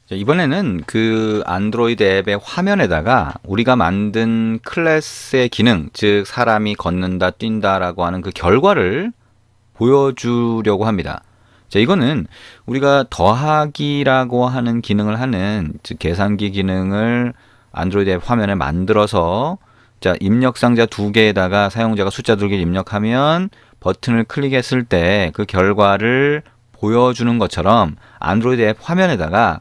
자, 이번에는 그 안드로이드 앱의 화면에다가 우리가 만든 클래스의 기능, 즉 사람이 걷는다, 뛴다라고 하는 그 결과를 보여주려고 합니다. 자, 이거는 우리가 더하기라고 하는 기능을 하는, 즉 계산기 기능을 안드로이드 앱 화면에 만들어서, 자, 입력 상자 두 개에다가 사용자가 숫자 두 개를 입력하면 버튼을 클릭했을 때 그 결과를 보여주는 것처럼 안드로이드 앱 화면에다가,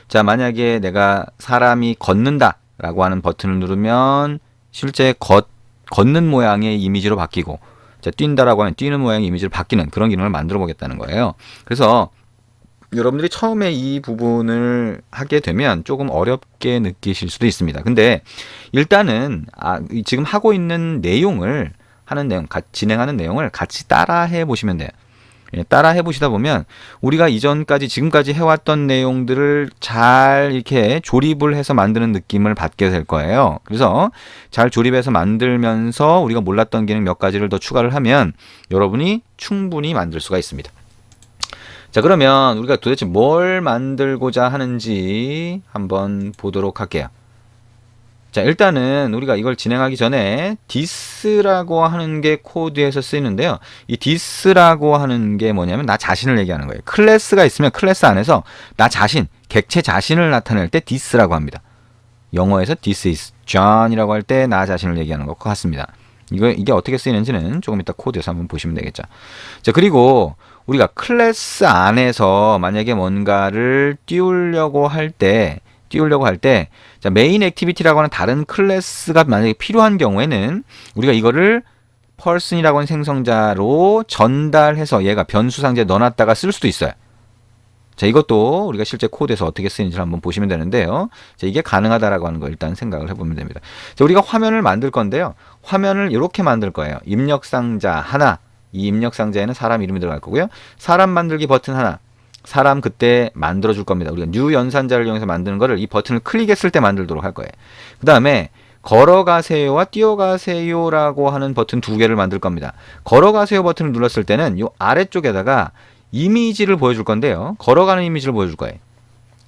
자, 만약에 내가 사람이 걷는다 라고 하는 버튼을 누르면 실제 걷는 모양의 이미지로 바뀌고, 자, 뛴다라고 하면 뛰는 모양의 이미지로 바뀌는 그런 기능을 만들어 보겠다는 거예요. 그래서 여러분들이 처음에 이 부분을 하게 되면 조금 어렵게 느끼실 수도 있습니다. 근데 일단은 지금 하고 있는 내용을 진행하는 내용을 같이 따라 해 보시면 돼요. 따라 해보시다 보면 우리가 이전까지 지금까지 해왔던 내용들을 잘 이렇게 조립을 해서 만드는 느낌을 받게 될 거예요. 그래서 잘 조립해서 만들면서 우리가 몰랐던 기능 몇 가지를 더 추가를 하면 여러분이 충분히 만들 수가 있습니다. 자, 그러면 우리가 도대체 뭘 만들고자 하는지 한번 보도록 할게요. 자, 일단은 우리가 이걸 진행하기 전에 this라고 하는 게 코드에서 쓰이는데요. 이 this라고 하는 게 뭐냐면 나 자신을 얘기하는 거예요. 클래스가 있으면 클래스 안에서 나 자신, 객체 자신을 나타낼 때 this라고 합니다. 영어에서 this is John이라고 할 때 나 자신을 얘기하는 것과 같습니다. 이게 어떻게 쓰이는지는 조금 이따 코드에서 한번 보시면 되겠죠. 자, 그리고 우리가 클래스 안에서 만약에 뭔가를 띄우려고 할 때, 자, 메인 액티비티라고 하는 다른 클래스가 만약에 필요한 경우에는 우리가 이거를 person이라고 하는 생성자로 전달해서 얘가 변수 상자에 넣어놨다가 쓸 수도 있어요. 자, 이것도 우리가 실제 코드에서 어떻게 쓰이는지 한번 보시면 되는데요. 자, 이게 가능하다라고 하는 거 일단 생각을 해보면 됩니다. 자, 우리가 화면을 만들 건데요. 화면을 이렇게 만들 거예요. 입력 상자 하나, 이 입력 상자에는 사람 이름이 들어갈 거고요. 사람 만들기 버튼 하나, 사람 그때 만들어 줄 겁니다. 우리가 new 연산자를 이용해서 만드는 거를 이 버튼을 클릭했을 때 만들도록 할 거예요. 그 다음에 걸어가세요와 뛰어가세요라고 하는 버튼 두 개를 만들 겁니다. 걸어가세요 버튼을 눌렀을 때는 이 아래쪽에다가 이미지를 보여줄 건데요. 걸어가는 이미지를 보여줄 거예요.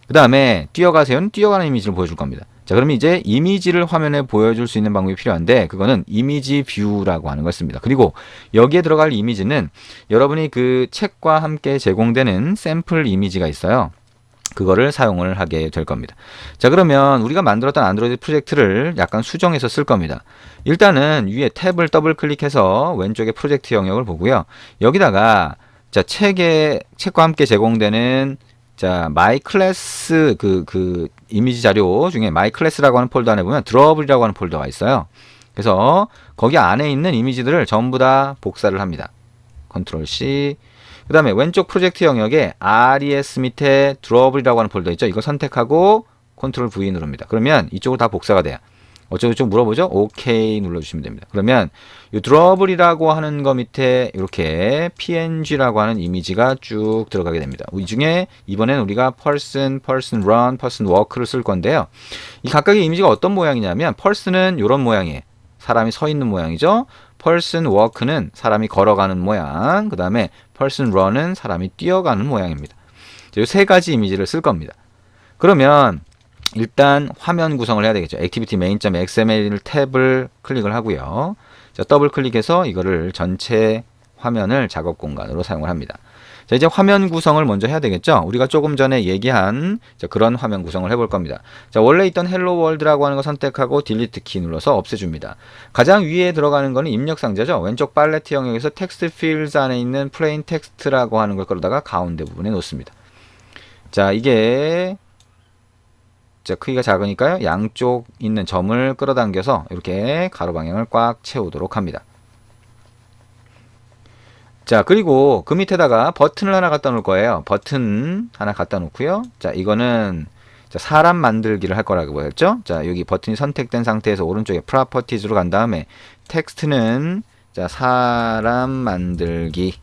그 다음에 뛰어가세요는 뛰어가는 이미지를 보여줄 겁니다. 자, 그러면 이제 이미지를 화면에 보여줄 수 있는 방법이 필요한데 그거는 이미지 뷰라고 하는 걸 씁니다. 그리고 여기에 들어갈 이미지는 여러분이 그 책과 함께 제공되는 샘플 이미지가 있어요. 그거를 사용을 하게 될 겁니다. 자, 그러면 우리가 만들었던 안드로이드 프로젝트를 약간 수정해서 쓸 겁니다. 일단은 위에 탭을 더블 클릭해서 왼쪽에 프로젝트 영역을 보고요. 여기다가 자, 책과 함께 제공되는 자, 마이 클래스 그 이미지 자료 중에 마이 클래스라고 하는 폴더 안에 보면 드러블이라고 하는 폴더가 있어요. 그래서 거기 안에 있는 이미지들을 전부 다 복사를 합니다. 컨트롤 C. 그 다음에 왼쪽 프로젝트 영역에 RES 밑에 드러블이라고 하는 폴더 있죠. 이거 선택하고 컨트롤 V 누릅니다. 그러면 이쪽으로 다 복사가 돼요. 어쩌고저쩌고 물어보죠. OK 눌러주시면 됩니다. 그러면 이 드러블이라고 하는 거 밑에 이렇게 PNG라고 하는 이미지가 쭉 들어가게 됩니다. 이 중에 이번엔 우리가 person, person run, person walk를 쓸 건데요. 이 각각의 이미지가 어떤 모양이냐면 person은 이런 모양이에요. 사람이 서 있는 모양이죠. person walk는 사람이 걸어가는 모양. 그 다음에 person run은 사람이 뛰어가는 모양입니다. 이 세 가지 이미지를 쓸 겁니다. 그러면 일단 화면 구성을 해야 되겠죠. activity main.xml 탭을 클릭을 하고요. 자, 더블 클릭해서 이거를 전체 화면을 작업 공간으로 사용을 합니다. 자, 이제 화면 구성을 먼저 해야 되겠죠. 우리가 조금 전에 얘기한 그런 화면 구성을 해볼 겁니다. 자, 원래 있던 헬로 월드라고 하는 거 선택하고 딜리트 키 눌러서 없애줍니다. 가장 위에 들어가는 거는 입력 상자죠. 왼쪽 팔레트 영역에서 텍스트 필드 안에 있는 플레인 텍스트라고 하는 걸 끌어다가 가운데 부분에 놓습니다. 자, 이게 자, 크기가 작으니까요. 양쪽 있는 점을 끌어당겨서 이렇게 가로 방향을 꽉 채우도록 합니다. 자, 그리고 그 밑에다가 버튼을 하나 갖다 놓을 거예요. 버튼 하나 갖다 놓고요. 자, 이거는 사람 만들기를 할 거라고 보였죠? 자, 여기 버튼이 선택된 상태에서 오른쪽에 프로퍼티즈로 간 다음에 텍스트는 자, 사람 만들기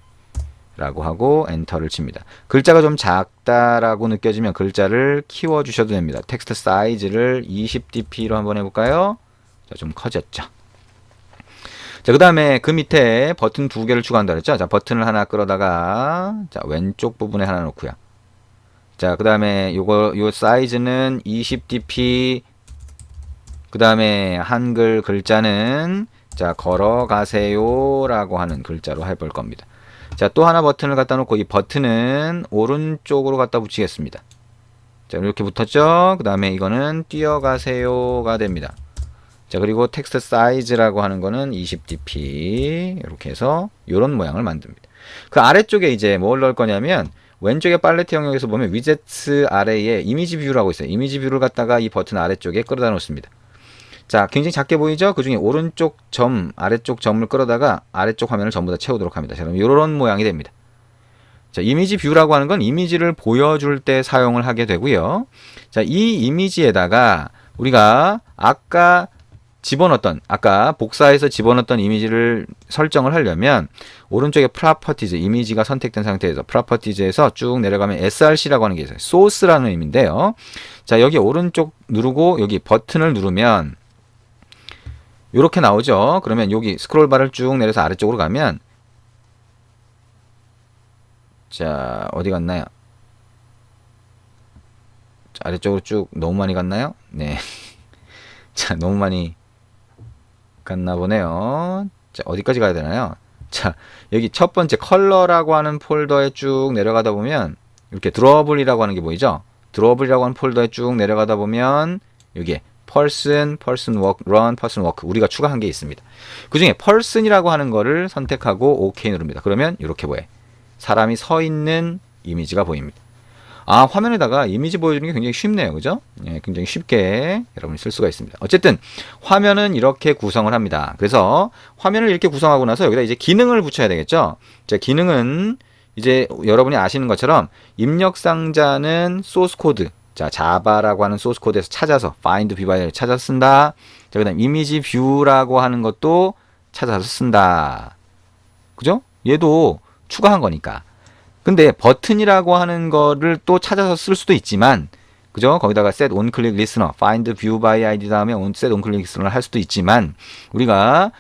라고 하고 엔터를 칩니다. 글자가 좀 작다라고 느껴지면 글자를 키워 주셔도 됩니다. 텍스트 사이즈를 20dp로 한번 해볼까요? 자, 좀 커졌죠. 자, 그 다음에 그 밑에 버튼 두 개를 추가한다 그랬죠? 자, 버튼을 하나 끌어다가 자, 왼쪽 부분에 하나 놓고요. 자, 그 다음에 요 사이즈는 20dp. 그 다음에 한글 글자는 자, 걸어가세요 라고 하는 글자로 해볼 겁니다. 자, 또 하나 버튼을 갖다 놓고 이 버튼은 오른쪽으로 갖다 붙이겠습니다. 자, 이렇게 붙었죠? 그 다음에 이거는 뛰어가세요가 됩니다. 자, 그리고 텍스트 사이즈라고 하는 거는 20dp. 이렇게 해서 이런 모양을 만듭니다. 그 아래쪽에 이제 뭘 넣을 거냐면 왼쪽에 팔레트 영역에서 보면 위젯스 아래에 이미지 뷰라고 있어요. 이미지 뷰를 갖다가 이 버튼 아래쪽에 끌어다 놓습니다. 자, 굉장히 작게 보이죠? 그 중에 오른쪽 점, 아래쪽 점을 끌어다가 아래쪽 화면을 전부 다 채우도록 합니다. 자, 그럼 이런 모양이 됩니다. 자, 이미지 뷰라고 하는 건 이미지를 보여줄 때 사용을 하게 되고요. 자, 이 이미지에다가 우리가 아까 복사해서 집어넣었던 이미지를 설정을 하려면 오른쪽에 프로퍼티즈, 이미지가 선택된 상태에서 프로퍼티즈에서 쭉 내려가면 src라고 하는 게 있어요. 소스라는 의미인데요. 자, 여기 오른쪽 누르고 여기 버튼을 누르면 이렇게 나오죠. 그러면 여기 스크롤 바를 쭉 내려서 아래쪽으로 가면 자, 어디 갔나요? 자, 아래쪽으로 쭉 너무 많이 갔나요? 네. 자, 너무 많이 갔나 보네요. 자, 어디까지 가야 되나요? 자, 여기 첫 번째 컬러라고 하는 폴더에 쭉 내려가다 보면 이렇게 드러블이라고 하는 게 보이죠? 드러블이라고 하는 폴더에 쭉 내려가다 보면 여기에 person, person walk, run, person walk 우리가 추가한 게 있습니다. 그 중에 person이라고 하는 거를 선택하고 OK 누릅니다. 그러면 이렇게 보여요. 사람이 서 있는 이미지가 보입니다. 아, 화면에다가 이미지 보여주는 게 굉장히 쉽네요. 그죠? 예, 굉장히 쉽게 여러분이 쓸 수가 있습니다. 어쨌든 화면은 이렇게 구성을 합니다. 그래서 화면을 이렇게 구성하고 나서 여기다 이제 기능을 붙여야 되겠죠? 자, 기능은 이제 여러분이 아시는 것처럼 입력 상자는 소스 코드. 자, 자바라고 하는 소스 코드에서 찾아서 find view by를 찾아서 쓴다. 자, 그다음 이미지 뷰라고 하는 것도 찾아서 쓴다. 그죠? 얘도 추가한 거니까. 근데 버튼이라고 하는 거를 또 찾아서 쓸 수도 있지만, 그죠? 거기다가 set on click listener, find view by id 다음에 set on click listener 할 수도 있지만, 우리가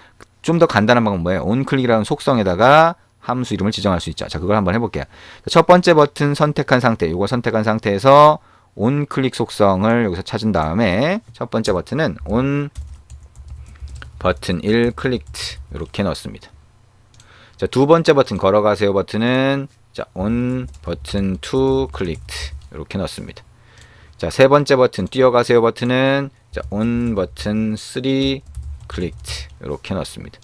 좀 더 간단한 방법은 뭐예요? on click이라는 속성에다가 함수 이름을 지정할 수 있죠. 자, 그걸 한번 해볼게요. 첫 번째 버튼 선택한 상태, 이걸 선택한 상태에서 on click 속성을 여기서 찾은 다음에 첫 번째 버튼은 on 버튼 1 clicked 이렇게 넣습니다. 자, 두 번째 버튼 걸어가세요 버튼은 자, on 버튼 2 clicked 이렇게 넣습니다. 자, 세 번째 버튼 뛰어가세요 버튼은 자, on 버튼 3 clicked 이렇게 넣습니다.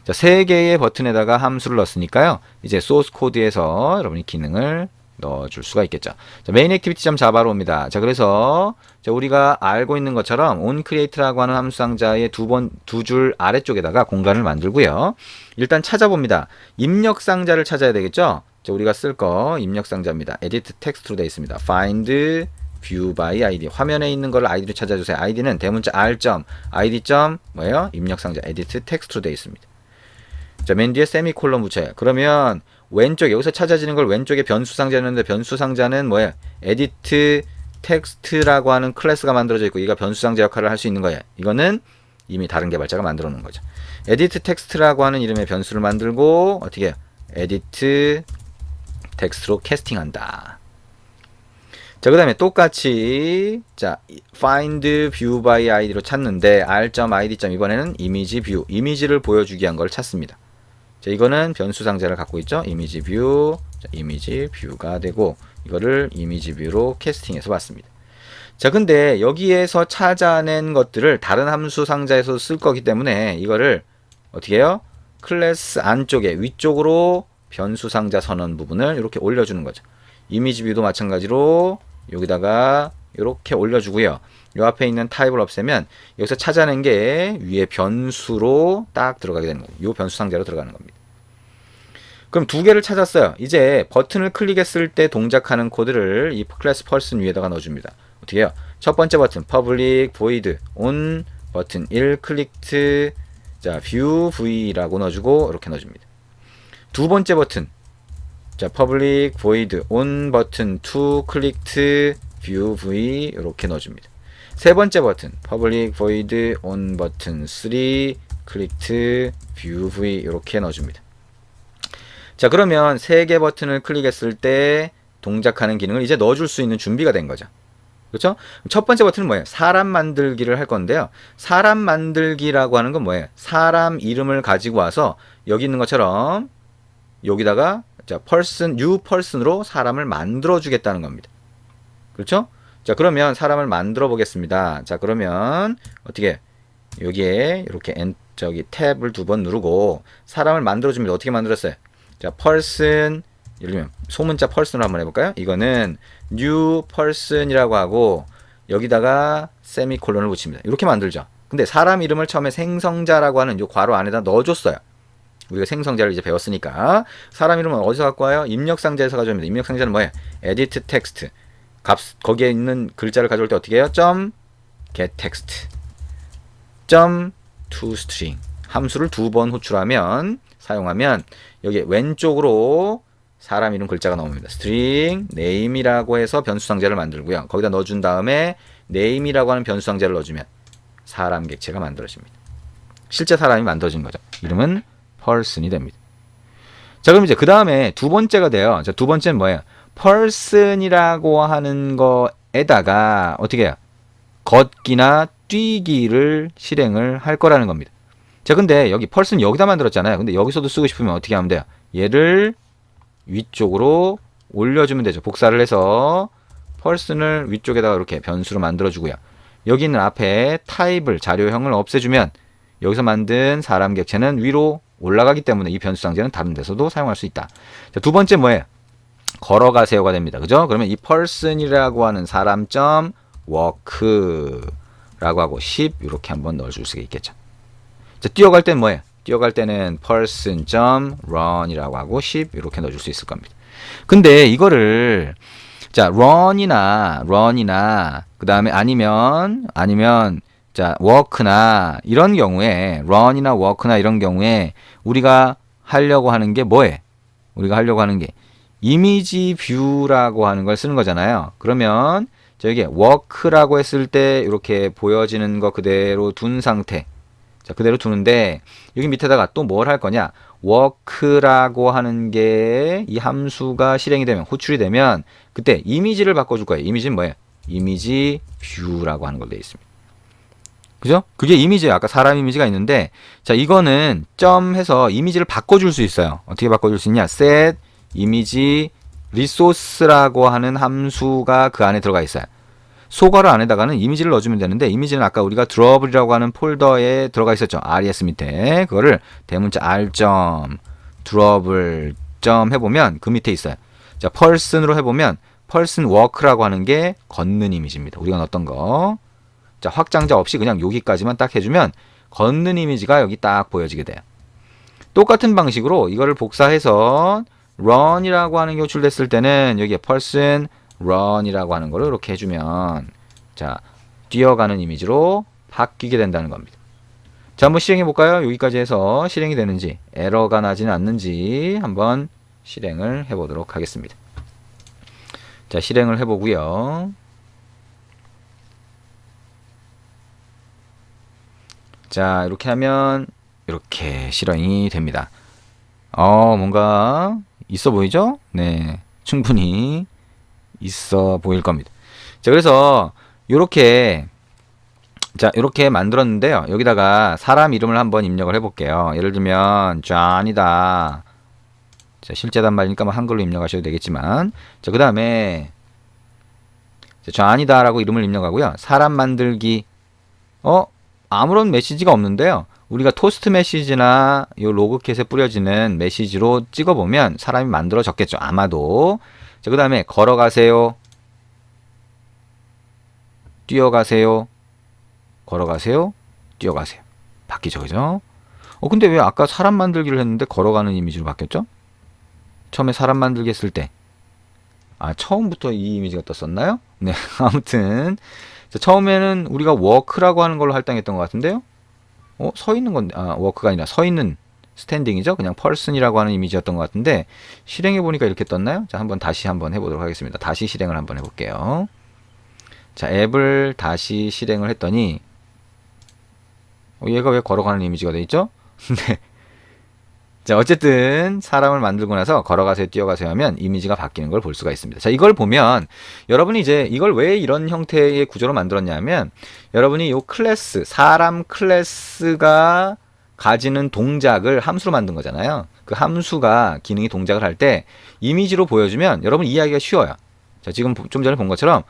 자, 세 개의 버튼에다가 함수를 넣었으니까요. 이제 소스 코드에서 여러분이 기능을 넣어줄 수가 있겠죠. 자, main activity.java로 옵니다. 자, 그래서 자, 우리가 알고 있는 것처럼 onCreate라고 하는 함수 상자의 두 줄 아래쪽에다가 공간을 만들고요. 일단 찾아봅니다. 입력 상자를 찾아야 되겠죠. 자, 우리가 쓸 거 입력 상자입니다. edit text로 되어 있습니다. find view by id 화면에 있는 걸 아이디로 찾아주세요. id는 대문자 r.id. 뭐예요? 입력 상자 edit text로 되어 있습니다. 자, 맨 뒤에 세미콜론 붙여요. 그러면 왼쪽 여기서 찾아지는 걸 왼쪽에 변수 상자였는데 변수 상자는 뭐예요? edit text라고 하는 클래스가 만들어져 있고 얘가 변수 상자 역할을 할 수 있는 거예요. 이거는 이미 다른 개발자가 만들어 놓은 거죠. edit text라고 하는 이름의 변수를 만들고 어떻게 해요? edit text로 캐스팅한다. 자, 그 다음에 똑같이 자, find view by id로 찾는데 r.id. 이번에는 이미지 뷰, 이미지를 보여주기 위한 걸 찾습니다. 자, 이거는 변수 상자를 갖고 있죠. 이미지 뷰, 자, 이미지 뷰가 되고 이거를 이미지 뷰로 캐스팅해서 봤습니다. 자, 근데 여기에서 찾아낸 것들을 다른 함수 상자에서 쓸 거기 때문에 이거를 어떻게 해요? 클래스 안쪽에 위쪽으로 변수 상자 선언 부분을 이렇게 올려주는 거죠. 이미지 뷰도 마찬가지로 여기다가 이렇게 올려주고요. 요 앞에 있는 타입을 없애면 여기서 찾아낸 게 위에 변수로 딱 들어가게 되는 거예요. 요 변수 상자로 들어가는 겁니다. 그럼 두 개를 찾았어요. 이제 버튼을 클릭했을 때 동작하는 코드를 이 클래스 person 위에다가 넣어줍니다. 어떻게 해요? 첫 번째 버튼 public void on 버튼 1 clicked 자, view v라고 넣어주고 이렇게 넣어줍니다. 두 번째 버튼 자, public void on 버튼 2 clicked view v 이렇게 넣어줍니다. 세 번째 버튼 public void on 버튼 3 clicked view v 이렇게 넣어줍니다. 자, 그러면 세 개 버튼을 클릭했을 때 동작하는 기능을 이제 넣어줄 수 있는 준비가 된 거죠. 그렇죠? 첫 번째 버튼은 뭐예요? 사람 만들기를 할 건데요. 사람 만들기라고 하는 건 뭐예요? 사람 이름을 가지고 와서 여기 있는 것처럼 여기다가 자, person, new person으로 사람을 만들어 주겠다는 겁니다. 그렇죠? 자, 그러면 사람을 만들어 보겠습니다. 자, 그러면 어떻게 여기에 이렇게 저기 탭을 2번 누르고 사람을 만들어 줍니다. 어떻게 만들었어요? 자, person 예를 들면 소문자 person으로 한번 해볼까요? 이거는 new person이라고 하고 여기다가 세미콜론을 붙입니다. 이렇게 만들죠. 근데 사람 이름을 처음에 생성자라고 하는 이 괄호 안에다 넣어줬어요. 우리가 생성자를 이제 배웠으니까 사람 이름은 어디서 갖고 와요? 입력상자에서 가져옵니다. 입력상자는 뭐예요? edit text 값 거기에 있는 글자를 가져올 때 어떻게 해요? get text toString 함수를 2번 호출하면 사용하면 여기 왼쪽으로 사람 이름 글자가 나옵니다. string name이라고 해서 변수 상자를 만들고요. 거기다 넣어준 다음에 name이라고 하는 변수 상자를 넣어주면 사람 객체가 만들어집니다. 실제 사람이 만들어진 거죠. 이름은 person이 됩니다. 자, 그럼 이제 그 다음에 두 번째가 돼요. 자, 두 번째는 뭐예요? person이라고 하는 거에다가 어떻게 해요? 걷기나 뛰기를 실행을 할 거라는 겁니다. 자, 근데 여기 person 여기다 만들었잖아요. 근데 여기서도 쓰고 싶으면 어떻게 하면 돼요? 얘를 위쪽으로 올려주면 되죠. 복사를 해서 person을 위쪽에다가 이렇게 변수로 만들어주고요. 여기 있는 앞에 타입을 자료형을 없애주면 여기서 만든 사람 객체는 위로 올라가기 때문에 이 변수 상자는 다른 데서도 사용할 수 있다. 자, 두 번째 뭐예요? 걸어가세요가 됩니다. 그죠? 그러면 이 person이라고 하는 사람 walk라고 하고 10 이렇게 한번 넣어줄 수가 있겠죠. 자, 뛰어갈 때는 뭐예요? 뛰어갈 때는 person.run이라고 하고 10 이렇게 넣어줄 수 있을 겁니다. 근데 이거를 자 run이나 그 다음에 아니면 자 walk나 이런 경우에 run이나 walk나 이런 경우에 우리가 하려고 하는 게 뭐예요? 우리가 하려고 하는 게 이미지 뷰라고 하는 걸 쓰는 거잖아요. 그러면 저기 walk라고 했을 때 이렇게 보여지는 거 그대로 둔 상태. 자, 그대로 두는데 여기 밑에다가 또 뭘 할 거냐? work라고 하는 게 이 함수가 실행이 되면 호출이 되면 그때 이미지를 바꿔줄 거예요. 이미지는 뭐예요? 이미지 뷰라고 하는 걸로 되어 있습니다. 그죠? 그게 이미지예요. 아까 사람 이미지가 있는데 자, 이거는 점 해서 이미지를 바꿔줄 수 있어요. 어떻게 바꿔줄 수 있냐? set 이미지 resource라고 하는 함수가 그 안에 들어가 있어요. 소괄호 안에다가는 이미지를 넣어주면 되는데 이미지는 아까 우리가 drawable이라고 하는 폴더에 들어가 있었죠. res 밑에 그거를 대문자 r.drawable 해보면 그 밑에 있어요. 자, person으로 해보면 person walk라고 하는 게 걷는 이미지입니다. 우리가 넣었던 거. 자, 확장자 없이 그냥 여기까지만 딱 해주면 걷는 이미지가 여기 딱 보여지게 돼요. 똑같은 방식으로 이거를 복사해서 run이라고 하는 게 호출됐을 때는 여기에 person run이라고 하는 거를 이렇게 해주면 자, 뛰어가는 이미지로 바뀌게 된다는 겁니다. 자, 한번 실행해 볼까요? 여기까지 해서 실행이 되는지 에러가 나지는 않는지 한번 실행을 해 보도록 하겠습니다. 자, 실행을 해 보고요. 자, 이렇게 하면 이렇게 실행이 됩니다. 뭔가 있어 보이죠? 네, 충분히 있어 보일 겁니다. 자, 그래서 이렇게 만들었는데요. 여기다가 사람 이름을 한번 입력을 해볼게요. 예를 들면 존이다. 자, 실제 단말이니까 뭐 한글로 입력하셔도 되겠지만, 자, 그 다음에 존이다라고 이름을 입력하고요. 사람 만들기. 아무런 메시지가 없는데요. 우리가 토스트 메시지나 이 로그캣에 뿌려지는 메시지로 찍어보면 사람이 만들어졌겠죠. 아마도. 자, 그 다음에 걸어가세요. 뛰어가세요. 걸어가세요. 뛰어가세요. 바뀌죠. 그죠? 근데 왜 아까 사람 만들기를 했는데 걸어가는 이미지로 바뀌었죠? 처음에 사람 만들기 했을 때. 처음부터 이 이미지가 떴었나요? 네. 아무튼. 자, 처음에는 우리가 워크라고 하는 걸로 할당했던 것 같은데요. 서 있는 건데, 워크가 아니라 서 있는 스탠딩이죠. 그냥 person이라고 하는 이미지였던 것 같은데 실행해 보니까 이렇게 떴나요? 자, 다시 한번 해보도록 하겠습니다. 다시 실행을 한번 해볼게요. 자, 앱을 다시 실행을 했더니 얘가 왜 걸어가는 이미지가 돼 있죠? 네. 자, 어쨌든 사람을 만들고 나서 걸어가세요, 뛰어가세요 하면 이미지가 바뀌는 걸 볼 수가 있습니다. 자, 이걸 보면 여러분이 이제 이걸 왜 이런 형태의 구조로 만들었냐면 여러분이 이 클래스, 사람 클래스가 가지는 동작을 함수로 만든 거잖아요. 그 함수가 기능이 동작을 할 때 이미지로 보여주면 여러분 이해하기가 쉬워요. 자, 지금 좀 전에 본 것처럼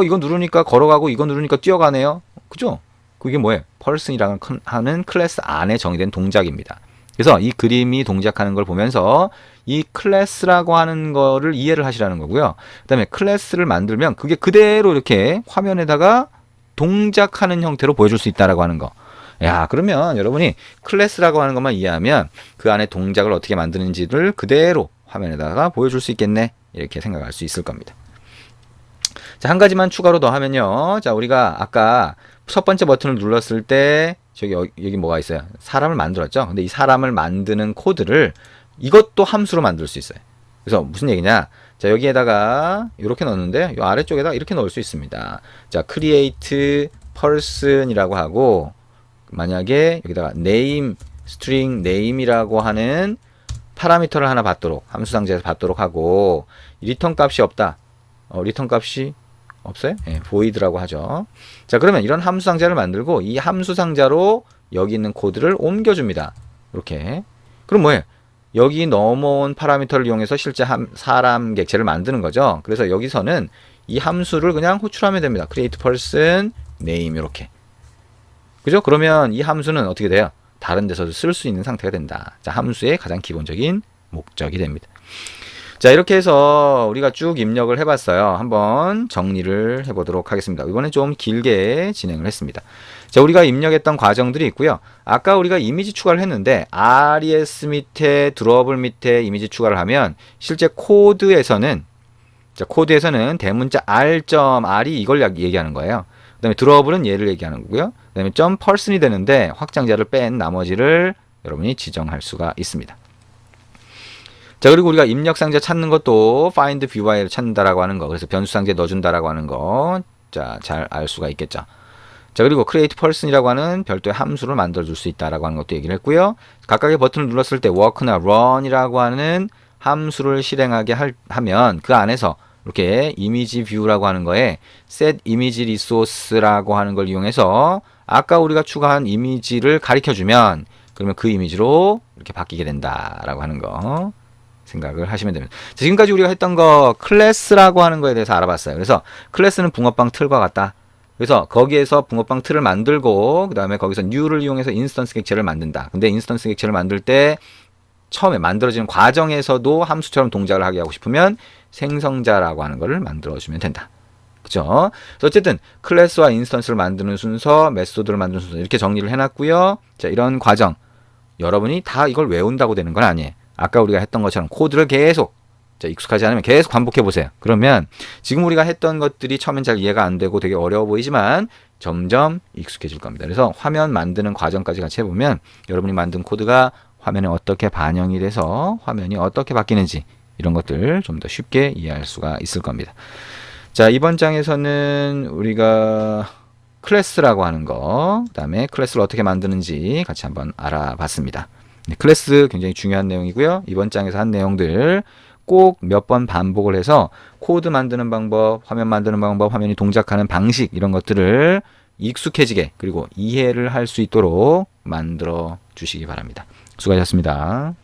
이거 누르니까 걸어가고 이거 누르니까 뛰어가네요. 그죠? 그게 뭐예요? person이라는 하는 클래스 안에 정의된 동작입니다. 그래서 이 그림이 동작하는 걸 보면서 이 클래스라고 하는 거를 이해를 하시라는 거고요. 그 다음에 클래스를 만들면 그게 그대로 이렇게 화면에다가 동작하는 형태로 보여줄 수 있다라고 하는 거. 야, 그러면 여러분이 클래스라고 하는 것만 이해하면 그 안에 동작을 어떻게 만드는지를 그대로 화면에다가 보여줄 수 있겠네. 이렇게 생각할 수 있을 겁니다. 자, 한 가지만 추가로 더 하면요. 자, 우리가 아까 첫 번째 버튼을 눌렀을 때 여기 뭐가 있어요? 사람을 만들었죠. 근데 이 사람을 만드는 코드를 이것도 함수로 만들 수 있어요. 그래서 무슨 얘기냐? 자, 여기에다가 이렇게 넣었는데 이 아래쪽에다가 이렇게 넣을 수 있습니다. 자, create person이라고 하고 만약에 여기다가 name string name이라고 하는 파라미터를 하나 받도록 함수 상자에서 받도록 하고 리턴 값이 없다. 리턴 값이 없어요? 네, void라고 하죠. 자, 그러면 이런 함수 상자를 만들고 이 함수 상자로 여기 있는 코드를 옮겨줍니다. 이렇게. 그럼 뭐예요? 여기 넘어온 파라미터를 이용해서 실제 사람 객체를 만드는 거죠. 그래서 여기서는 이 함수를 그냥 호출하면 됩니다. create person name 이렇게. 그죠? 그러면 이 함수는 어떻게 돼요? 다른 데서도 쓸 수 있는 상태가 된다. 자, 함수의 가장 기본적인 목적이 됩니다. 자, 이렇게 해서 우리가 쭉 입력을 해봤어요. 한번 정리를 해보도록 하겠습니다. 이번엔 좀 길게 진행을 했습니다. 자, 우리가 입력했던 과정들이 있고요. 아까 우리가 이미지 추가를 했는데 res 밑에 드로어블 밑에 이미지 추가를 하면 실제 코드에서는 대문자 r.r이 이걸 얘기하는 거예요. 그 다음에 드로어블은 얘를 얘기하는 거고요. 그 다음에 .person이 되는데 확장자를 뺀 나머지를 여러분이 지정할 수가 있습니다. 자, 그리고 우리가 입력 상자 찾는 것도 find by를 찾는다라고 하는 거. 그래서 변수 상자에 넣어준다라고 하는 거. 자, 잘 알 수가 있겠죠. 자, 그리고 create person이라고 하는 별도의 함수를 만들어줄 수 있다라고 하는 것도 얘기를 했고요. 각각의 버튼을 눌렀을 때 work나 run이라고 하는 함수를 실행하게 하면 그 안에서 이렇게 이미지 뷰라고 하는 거에 set image resource라고 하는 걸 이용해서 아까 우리가 추가한 이미지를 가리켜주면 그러면 그 이미지로 이렇게 바뀌게 된다라고 하는 거. 생각을 하시면 됩니다. 자, 지금까지 우리가 했던 거 클래스라고 하는 거에 대해서 알아봤어요. 그래서 클래스는 붕어빵 틀과 같다. 그래서 거기에서 붕어빵 틀을 만들고 그 다음에 거기서 new를 이용해서 인스턴스 객체를 만든다. 근데 인스턴스 객체를 만들 때 처음에 만들어지는 과정에서도 함수처럼 동작을 하게 하고 싶으면 생성자라고 하는 거를 만들어주면 된다. 그죠? 그래서 어쨌든 클래스와 인스턴스를 만드는 순서, 메소드를 만드는 순서 이렇게 정리를 해놨고요. 자, 이런 과정 여러분이 다 이걸 외운다고 되는 건 아니에요. 아까 우리가 했던 것처럼 코드를 계속 익숙하지 않으면 계속 반복해 보세요. 그러면 지금 우리가 했던 것들이 처음엔 잘 이해가 안 되고 되게 어려워 보이지만 점점 익숙해질 겁니다. 그래서 화면 만드는 과정까지 같이 해보면 여러분이 만든 코드가 화면에 어떻게 반영이 돼서 화면이 어떻게 바뀌는지 이런 것들 좀 더 쉽게 이해할 수가 있을 겁니다. 자, 이번 장에서는 우리가 클래스라고 하는 거, 그 다음에 클래스를 어떻게 만드는지 같이 한번 알아봤습니다. 네, 클래스 굉장히 중요한 내용이고요. 이번 장에서 한 내용들 꼭 몇 번 반복을 해서 코드 만드는 방법, 화면 만드는 방법, 화면이 동작하는 방식 이런 것들을 익숙해지게 그리고 이해를 할 수 있도록 만들어 주시기 바랍니다. 수고하셨습니다.